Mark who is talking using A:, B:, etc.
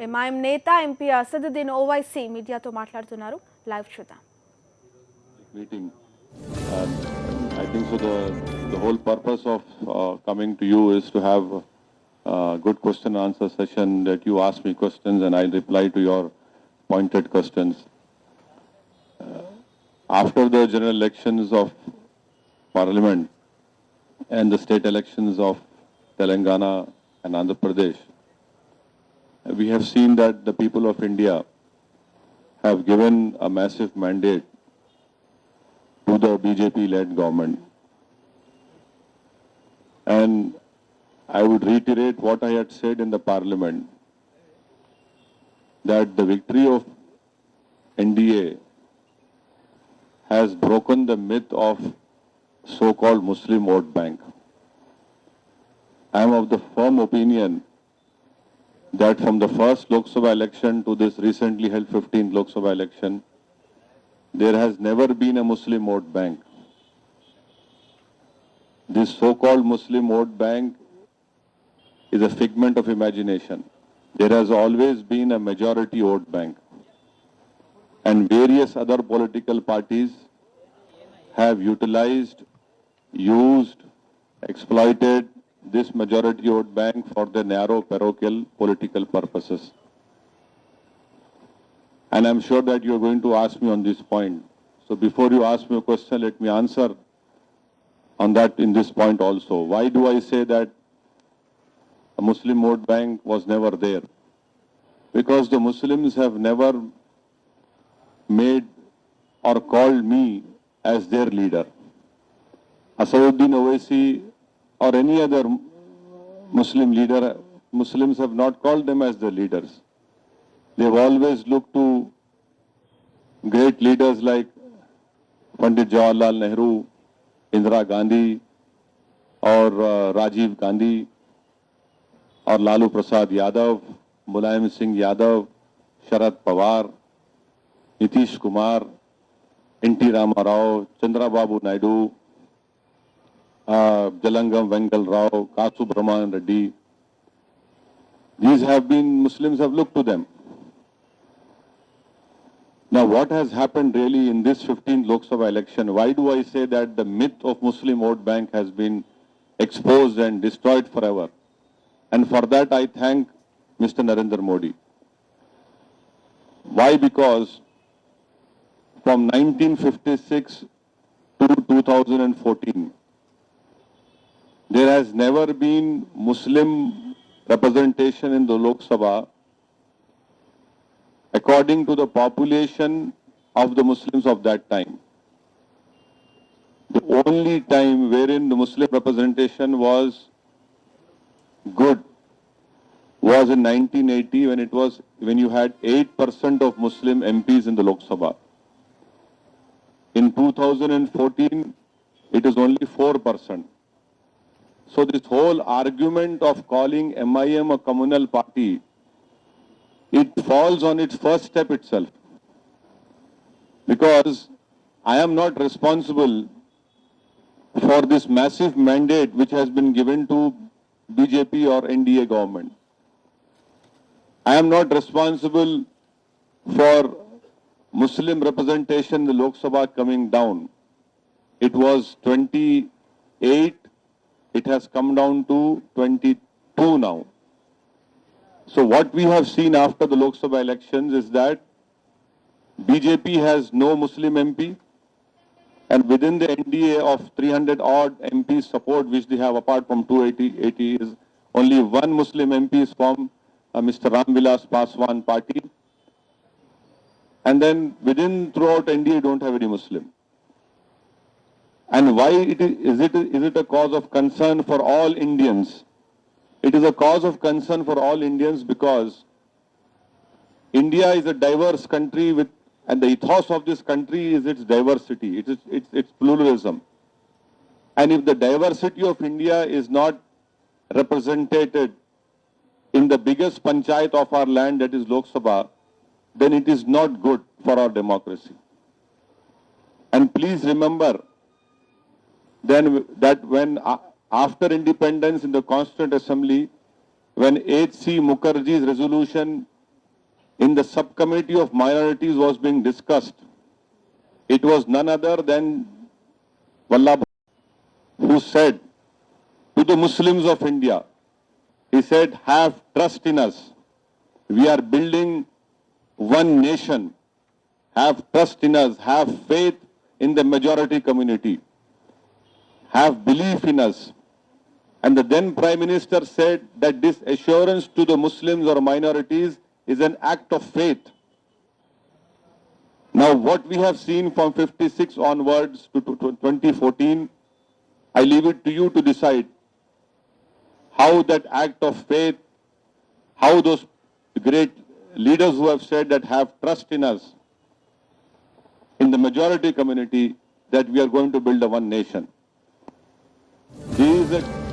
A: MIM నేత MP Asaduddin Owaisi మీడియాతో మాట్లాడుతున్నారు. లైవ్ చూద్దాం.
B: Meeting. I think so. The whole purpose of coming to you is to have a good question and answer session, that you ask me questions and I reply to your pointed questions. After the general elections of Parliament and the state elections of Telangana and Andhra Pradesh, we have seen that the people of India have given a massive mandate to the BJP-led government. And I would reiterate what I had said in the Parliament, that the victory of NDA has broken the myth of so-called Muslim vote bank. I am of the firm opinion that from the first Lok Sabha election to this recently held 15th Lok Sabha election, there has never been a Muslim vote bank. This so-called Muslim vote bank is a figment of imagination. There has always been a majority vote bank, and various other political parties have utilized, used, exploited this majority vote bank for their narrow parochial political purposes. And I'm sure that you're going to ask me on this point. So before you ask me a question, let me answer on that in this point also. Why do I say that a Muslim vote bank was never there? Because the Muslims have never made or called me as their leader. Asaduddin Owaisi or any other Muslim leader, Muslims have not called them as their leaders. They've always looked to great leaders like Pandit Jawaharlal Nehru, Indira Gandhi, or Rajiv Gandhi, or Lalu Prasad Yadav, Mulayam Singh Yadav, Sharad Pawar, Nitish Kumar, N.T. Rama Rao, Chandrababu Naidu, Jalangam Vengal Rao, Kasu Brahman Reddy. These have been, Muslims have looked to them. Now, what has happened really in this 15th Lok Sabha election? Why do I say that the myth of Muslim vote bank has been exposed and destroyed forever? And for that, I thank Mr. Narendra Modi. Why? Because from 1956 to 2014, there has never been Muslim representation in the Lok Sabha according to the population of the Muslims of that time. The only time wherein the Muslim representation was good was in 1980, when you had 8% of Muslim MPs in the Lok Sabha. In 2014, it is only 4%. So this whole argument of calling MIM a communal party, it falls on its first step itself. Because I am not responsible for this massive mandate which has been given to BJP or NDA government. I am not responsible for Muslim representation in the Lok Sabha coming down. It was 28, it has come down to 22 now. So what we have seen after the Lok Sabha elections is that BJP has no Muslim MP, and within the NDA of 300 odd MPs support which they have, apart from 280 is only one Muslim MP is from Mr. Ram Vilas Paswan party, and then throughout NDA don't have any Muslim. And why is it a cause of concern for all Indians? It is a cause of concern for all Indians because India is a diverse country and the ethos of this country is its diversity, its pluralism. And if the diversity of India is not represented in the biggest panchayat of our land, that is Lok Sabha, then it is not good for our democracy. And please remember that when after independence in the Constituent Assembly, when H.C. Mukherjee's resolution in the subcommittee of minorities was being discussed, it was none other than Vallabh who said to the Muslims of India, he said, have trust in us. We are building one nation. Have trust in us. Have faith in the majority community. Have belief in us. And the then Prime Minister said that this assurance to the Muslims or minorities is an act of faith. Now, what we have seen from 56 onwards to 2014, I leave it to you to decide how that act of faith, how those great leaders who have said that have trust in us, in the majority community, that we are going to build a one nation. There is a